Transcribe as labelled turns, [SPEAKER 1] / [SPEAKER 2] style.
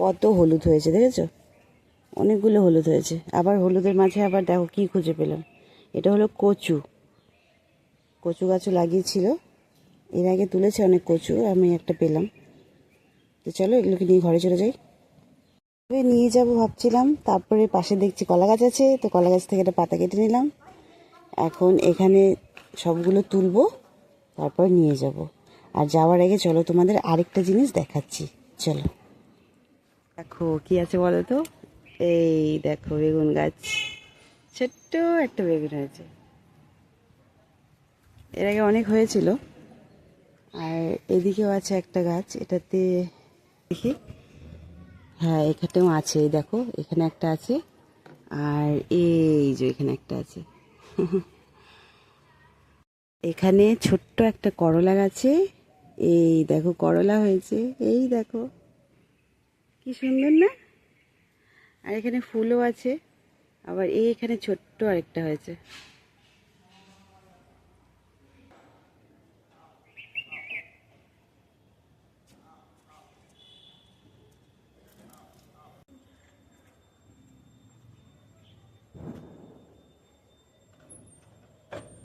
[SPEAKER 1] কত হলুদ হয়েছে দেখেছো, অনেকগুলো হলুদ হয়েছে। আবার হলুদের মাঝে আবার দেখো কি খুঁজে পেলাম, এটা হলো কচু। কচু গাছও লাগিয়েছিল, এর আগে তুলেছে অনেক কচু, আমি একটা পেলাম। তো চলো এগুলোকে নিয়ে ঘরে চলে যাই। নিয়ে যাব ভাবছিলাম, তারপরে পাশে দেখছি কলা গাছ আছে, তো কলা গাছ থেকে একটা পাতা কেটে নিলাম। এখন এখানে সবগুলো তুলবো, তারপর নিয়ে যাব। আর যাওয়ার আগে চলো তোমাদের আরেকটা জিনিস দেখাচ্ছি, চলো। দেখো কি আছে বলো তো, এই দেখো বেগুন গাছ, ছোট্ট একটা বেগুন হয়েছে। এর আগে অনেক হয়েছিল। আর এদিকেও আছে একটা গাছ, এটাতে দেখি, হ্যাঁ এখানেও আছে, দেখো এখানে একটা আছে, আর এই যে এখানে একটা আছে। এখানে ছোট্ট একটা করলা গাছে এই দেখো করলা হয়েছে, এই দেখো কি সুন্দর না। আর এখানে ফুলও আছে, আবার এখানে ছোট্ট আরেকটা হয়েছে।